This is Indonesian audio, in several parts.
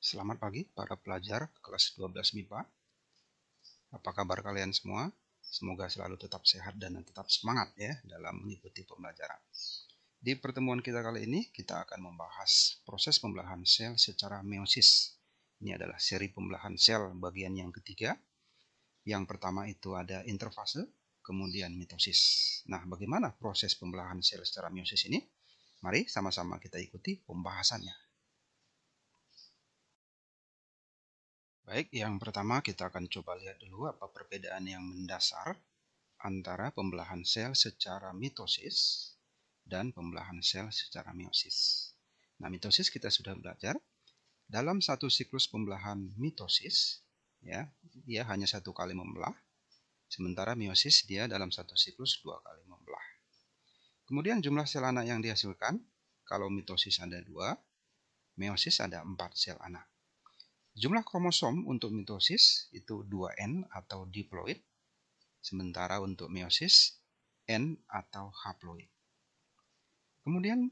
Selamat pagi para pelajar kelas 12 MIPA. Apa kabar kalian semua? Semoga selalu tetap sehat dan tetap semangat ya dalam mengikuti pembelajaran. Di pertemuan kita kali ini kita akan membahas proses pembelahan sel secara meiosis. Ini adalah seri pembelahan sel bagian yang ketiga. Yang pertama itu ada interfase, kemudian mitosis. Nah, bagaimana proses pembelahan sel secara meiosis ini? Mari sama-sama kita ikuti pembahasannya. Baik, yang pertama kita akan coba lihat dulu apa perbedaan yang mendasar antara pembelahan sel secara mitosis dan pembelahan sel secara meiosis. Nah, mitosis kita sudah belajar. Dalam satu siklus pembelahan mitosis, ya, dia hanya satu kali membelah, sementara meiosis dia dalam satu siklus dua kali membelah. Kemudian jumlah sel anak yang dihasilkan, kalau mitosis ada 2, meiosis ada 4 sel anak. Jumlah kromosom untuk mitosis itu 2N atau diploid, sementara untuk meiosis N atau haploid. Kemudian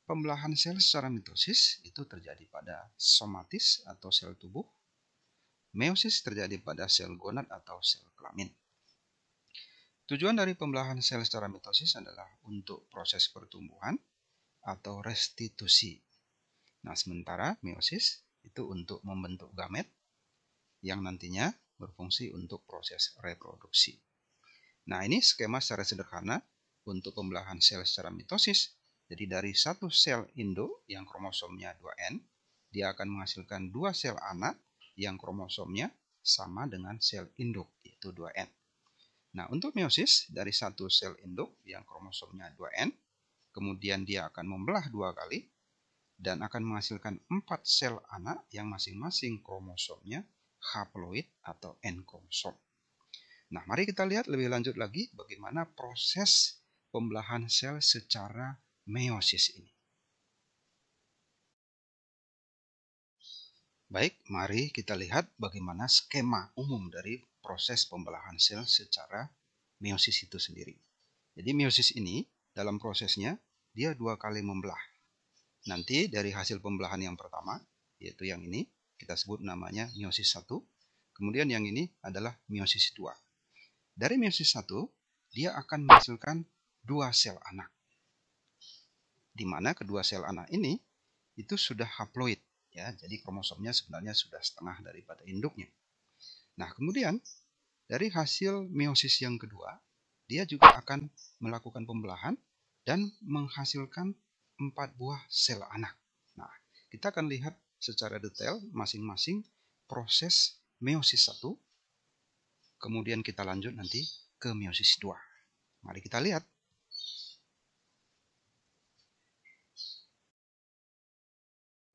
pembelahan sel secara mitosis itu terjadi pada somatis atau sel tubuh. Meiosis terjadi pada sel gonad atau sel kelamin. Tujuan dari pembelahan sel secara mitosis adalah untuk proses pertumbuhan atau restitusi. Nah, sementara meiosis itu untuk membentuk gamet yang nantinya berfungsi untuk proses reproduksi. Nah, ini skema secara sederhana untuk pembelahan sel secara mitosis. Jadi dari satu sel induk yang kromosomnya 2N, dia akan menghasilkan 2 sel anak yang kromosomnya sama dengan sel induk, yaitu 2N. Nah, untuk meiosis, dari satu sel induk yang kromosomnya 2N, kemudian dia akan membelah 2 kali, dan akan menghasilkan 4 sel anak yang masing-masing kromosomnya haploid atau N kromosom. Nah, mari kita lihat lebih lanjut lagi bagaimana proses pembelahan sel secara meiosis ini. Baik, mari kita lihat bagaimana skema umum dari proses pembelahan sel secara meiosis itu sendiri. Jadi meiosis ini dalam prosesnya dia 2 kali membelah. Nanti dari hasil pembelahan yang pertama, yaitu yang ini, kita sebut namanya meiosis 1. Kemudian yang ini adalah meiosis 2. Dari meiosis 1, dia akan menghasilkan 2 sel anak. Di mana kedua sel anak ini itu sudah haploid, ya. Jadi kromosomnya sebenarnya sudah setengah daripada induknya. Nah, kemudian dari hasil meiosis yang kedua, dia juga akan melakukan pembelahan dan menghasilkan 4 buah sel anak. Nah, kita akan lihat secara detail masing-masing proses meiosis 1. Kemudian kita lanjut nanti ke meiosis 2. Mari kita lihat.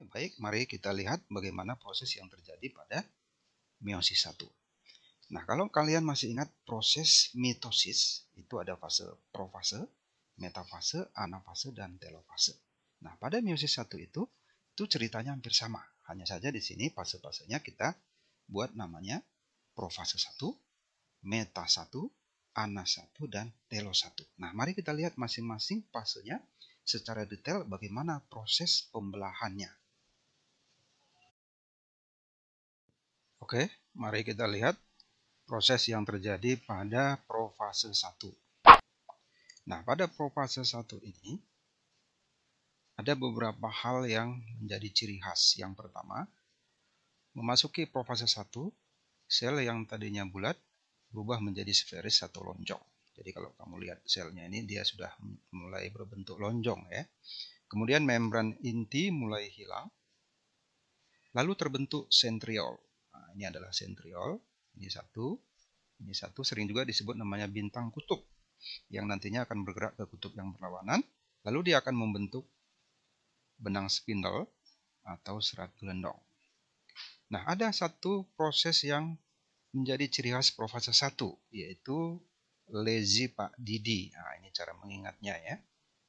Baik, mari kita lihat bagaimana proses yang terjadi pada meiosis 1. Nah, kalau kalian masih ingat proses mitosis, itu ada fase profase, metafase, anafase, dan telofase. Nah, pada meiosis 1 itu ceritanya hampir sama. Hanya saja di sini fase-fasenya kita buat namanya profase 1, meta 1, ana 1, dan telos 1. Nah, mari kita lihat masing-masing fasenya secara detail bagaimana proses pembelahannya. Oke, mari kita lihat proses yang terjadi pada profase 1. Nah, pada profase 1 ini ada beberapa hal yang menjadi ciri khas. Yang pertama, memasuki profase 1, sel yang tadinya bulat berubah menjadi sferis atau lonjong. Jadi kalau kamu lihat selnya ini dia sudah mulai berbentuk lonjong ya. Kemudian membran inti mulai hilang. Lalu terbentuk sentriol. Nah, ini adalah sentriol. Ini satu sering juga disebut namanya bintang kutub yang nantinya akan bergerak ke kutub yang berlawanan. Lalu dia akan membentuk benang spindle atau serat gelendong. Nah, ada satu proses yang menjadi ciri khas profase 1, yaitu lezi Pak Didi. Nah, ini cara mengingatnya ya,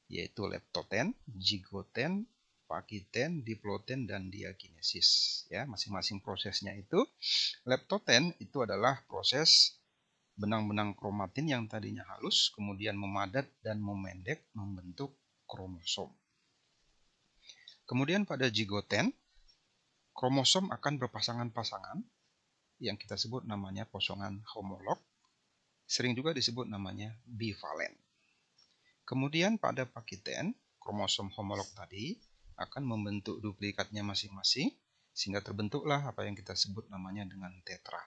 yaitu leptoten, zigoten, pakiten, diploten, dan diakinesis. Ya, masing-masing prosesnya itu. Leptoten itu adalah proses benang-benang kromatin yang tadinya halus, kemudian memadat dan memendek membentuk kromosom. Kemudian pada zigoten, kromosom akan berpasangan-pasangan yang kita sebut namanya pasangan homolog, sering juga disebut namanya bivalen. Kemudian pada pakiten, kromosom homolog tadi akan membentuk duplikatnya masing-masing, sehingga terbentuklah apa yang kita sebut namanya dengan tetra.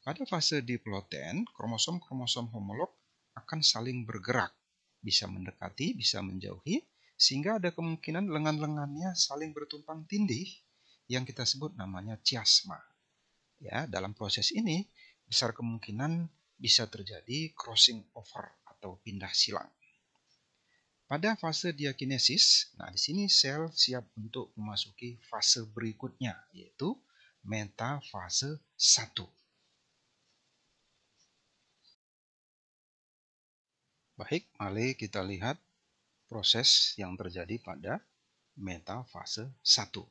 Pada fase diploiden, kromosom-kromosom homolog akan saling bergerak, bisa mendekati, bisa menjauhi, sehingga ada kemungkinan lengan-lengannya saling bertumpang tindih yang kita sebut namanya chiasma. Ya, dalam proses ini besar kemungkinan bisa terjadi crossing over atau pindah silang. Pada fase diakinesis, nah di sini sel siap untuk memasuki fase berikutnya, yaitu metafase 1. Baik, mari kita lihat proses yang terjadi pada metafase 1.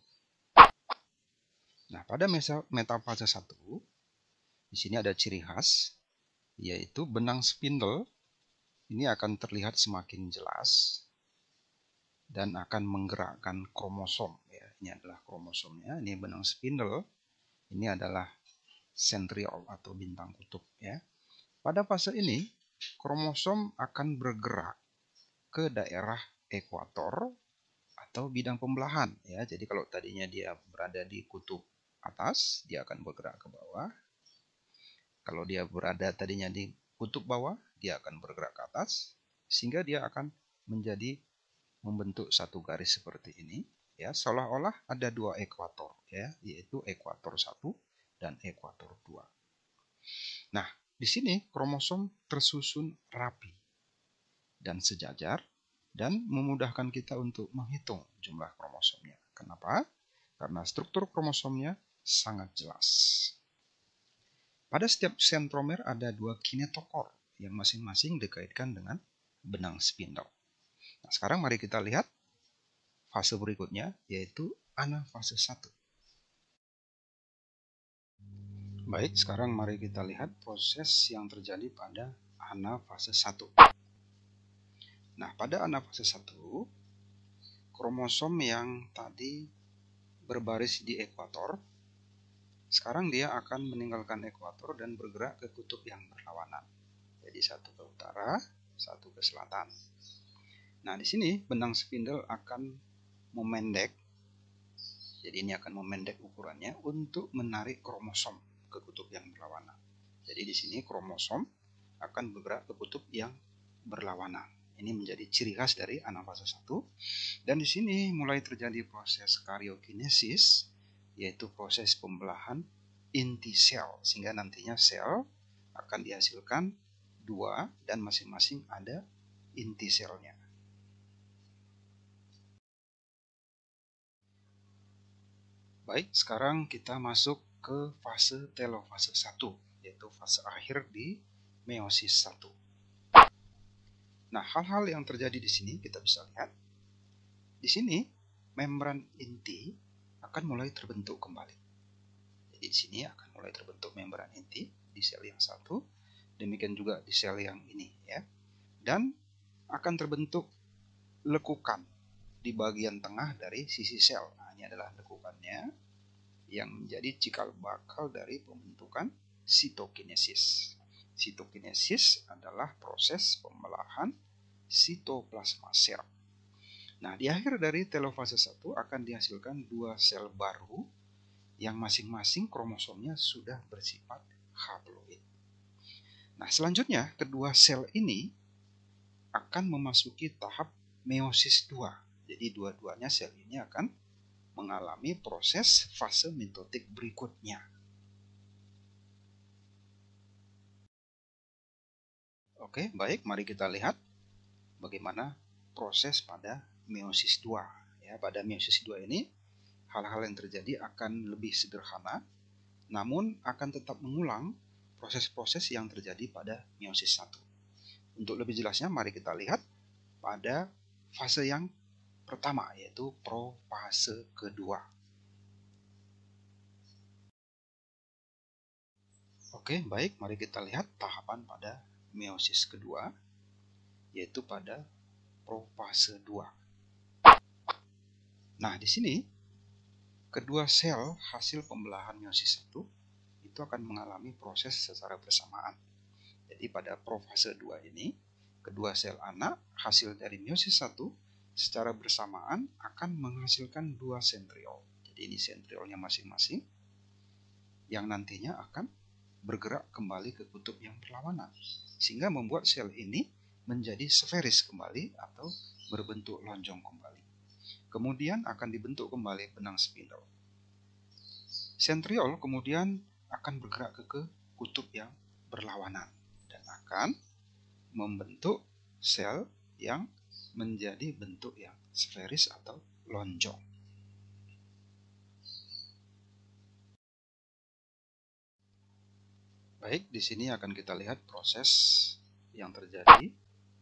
Nah, pada metafase 1, di sini ada ciri khas, yaitu benang spindle ini akan terlihat semakin jelas dan akan menggerakkan kromosom. Ya, ini adalah kromosomnya. Ini benang spindle. Ini adalah centriole atau bintang kutub. Ya. Pada fase ini, kromosom akan bergerak ke daerah ekuator atau bidang pembelahan. Ya. Jadi kalau tadinya dia berada di kutub atas, dia akan bergerak ke bawah. Kalau dia berada tadinya di kutub bawah, dia akan bergerak ke atas, sehingga dia akan menjadi membentuk satu garis seperti ini, ya, seolah-olah ada dua ekuator, ya, yaitu ekuator 1 dan ekuator 2. Nah, di sini kromosom tersusun rapi dan sejajar dan memudahkan kita untuk menghitung jumlah kromosomnya. Kenapa? Karena struktur kromosomnya sangat jelas. Pada setiap sentromer ada dua kinetokor yang masing-masing dikaitkan dengan benang spindle. Nah, sekarang mari kita lihat fase berikutnya, yaitu anafase 1. Baik, sekarang mari kita lihat proses yang terjadi pada anafase 1. Nah, pada anafase 1, kromosom yang tadi berbaris di ekuator, sekarang dia akan meninggalkan ekuator dan bergerak ke kutub yang berlawanan. Jadi satu ke utara, satu ke selatan. Nah, di sini benang spindle akan memendek. Jadi ini akan memendek ukurannya untuk menarik kromosom ke kutub yang berlawanan. Jadi di sini kromosom akan bergerak ke kutub yang berlawanan. Ini menjadi ciri khas dari anafase 1. Dan di sini mulai terjadi proses karyokinesis, yaitu proses pembelahan inti sel, sehingga nantinya sel akan dihasilkan 2 dan masing-masing ada inti selnya. Baik, sekarang kita masuk ke fase telofase 1, yaitu fase akhir di meiosis 1. Nah, hal-hal yang terjadi di sini kita bisa lihat. Di sini membran inti akan mulai terbentuk kembali. Jadi di sini akan mulai terbentuk membran inti di sel yang satu, demikian juga di sel yang ini, ya. Dan akan terbentuk lekukan di bagian tengah dari sisi sel. Nah, ini adalah lekukannya yang menjadi cikal bakal dari pembentukan sitokinesis. Sitokinesis adalah proses pembelahan sitoplasma sel. Nah, di akhir dari telofase 1 akan dihasilkan 2 sel baru yang masing-masing kromosomnya sudah bersifat haploid. Nah, selanjutnya kedua sel ini akan memasuki tahap meiosis 2. Jadi dua-duanya sel ini akan mengalami proses fase mitotik berikutnya. Oke, baik, mari kita lihat bagaimana proses pada meiosis 2. Ya, pada meiosis 2 ini hal-hal yang terjadi akan lebih sederhana, namun akan tetap mengulang proses-proses yang terjadi pada meiosis 1. Untuk lebih jelasnya, mari kita lihat pada fase yang pertama, yaitu profase kedua. Oke, baik, mari kita lihat tahapan pada meiosis kedua, yaitu pada profase 2. Nah, di sini kedua sel hasil pembelahan meiosis 1 itu akan mengalami proses secara bersamaan. Jadi pada profase 2 ini, kedua sel anak hasil dari meiosis 1 secara bersamaan akan menghasilkan dua sentriol. Jadi ini sentriolnya masing-masing yang nantinya akan bergerak kembali ke kutub yang berlawanan, sehingga membuat sel ini menjadi sferis kembali atau berbentuk lonjong kembali. Kemudian akan dibentuk kembali benang spindle. Sentriol kemudian akan bergerak ke kutub yang berlawanan dan akan membentuk sel yang menjadi bentuk yang sferis atau lonjong. Baik, di sini akan kita lihat proses yang terjadi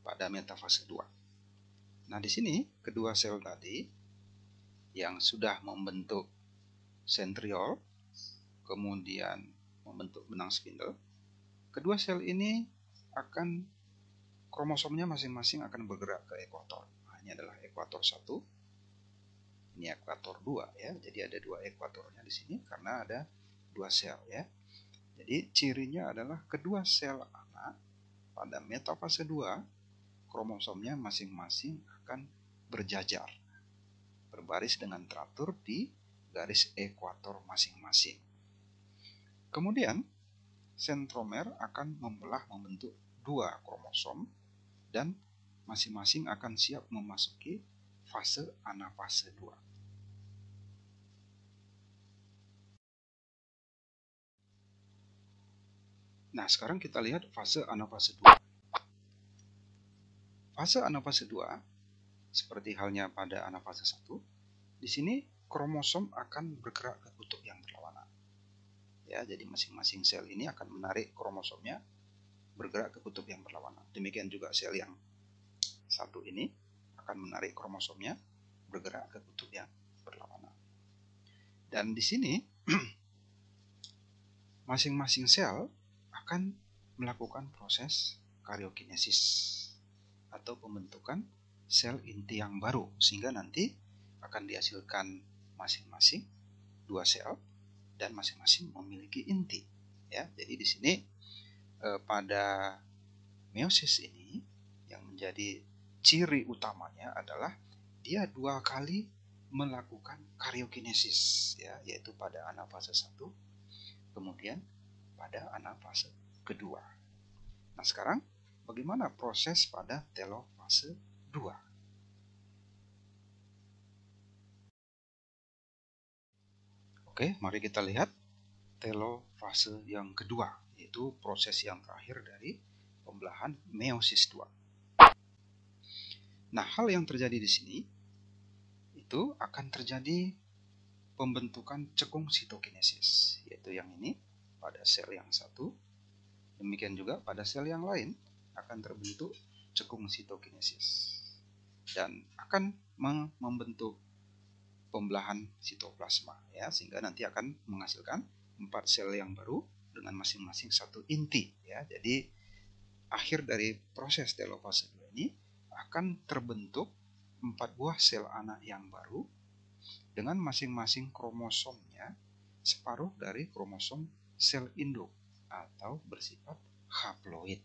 pada metafase 2. Nah, di sini kedua sel tadi yang sudah membentuk sentriol, kemudian membentuk benang spindle, kedua sel ini akan kromosomnya masing-masing akan bergerak ke ekuator. Nah, ini adalah ekuator 1, ini ekuator 2 ya. Jadi ada dua ekuatornya di sini karena ada dua sel ya. Jadi cirinya adalah kedua sel anak pada metafase 2 kromosomnya masing-masing akan berjajar, berbaris dengan teratur di garis ekuator masing-masing. Kemudian sentromer akan membelah membentuk dua kromosom dan masing-masing akan siap memasuki fase anafase 2. Nah, sekarang kita lihat fase anafase 2. Fase anafase 2, seperti halnya pada anafase 1, di sini kromosom akan bergerak ke kutub yang berlawanan. Ya, jadi masing-masing sel ini akan menarik kromosomnya bergerak ke kutub yang berlawanan. Demikian juga sel yang satu ini akan menarik kromosomnya bergerak ke kutub yang berlawanan. Dan di sini masing-masing sel akan melakukan proses karyokinesis atau pembentukan sel inti yang baru, sehingga nanti akan dihasilkan masing-masing dua sel dan masing-masing memiliki inti ya. Jadi di sini pada meiosis ini yang menjadi ciri utamanya adalah dia dua kali melakukan karyokinesis ya, yaitu pada anafase 1 kemudian pada anafase kedua. Nah, sekarang bagaimana proses pada telofase 2? Oke, mari kita lihat telofase yang kedua, yaitu proses yang terakhir dari pembelahan meiosis 2. Nah, hal yang terjadi di sini itu akan terjadi pembentukan cekung sitokinesis, yaitu yang ini pada sel yang satu, demikian juga pada sel yang lain akan terbentuk cekung sitokinesis dan akan membentuk pembelahan sitoplasma ya, sehingga nanti akan menghasilkan 4 sel yang baru dengan masing-masing satu inti ya. Jadi akhir dari proses telofase 2 ini akan terbentuk 4 buah sel anak yang baru dengan masing-masing kromosomnya separuh dari kromosom sel induk atau bersifat haploid.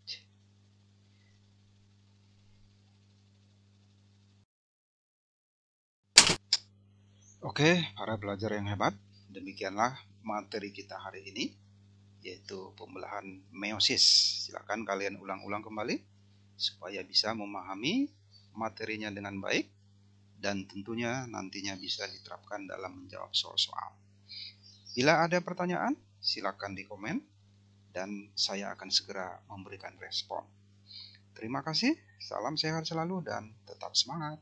Oke, para pelajar yang hebat, demikianlah materi kita hari ini, yaitu pembelahan meiosis. Silakan kalian ulang-ulang kembali supaya bisa memahami materinya dengan baik dan tentunya nantinya bisa diterapkan dalam menjawab soal-soal. Bila ada pertanyaan, silakan di komen dan saya akan segera memberikan respon. Terima kasih, salam sehat selalu dan tetap semangat.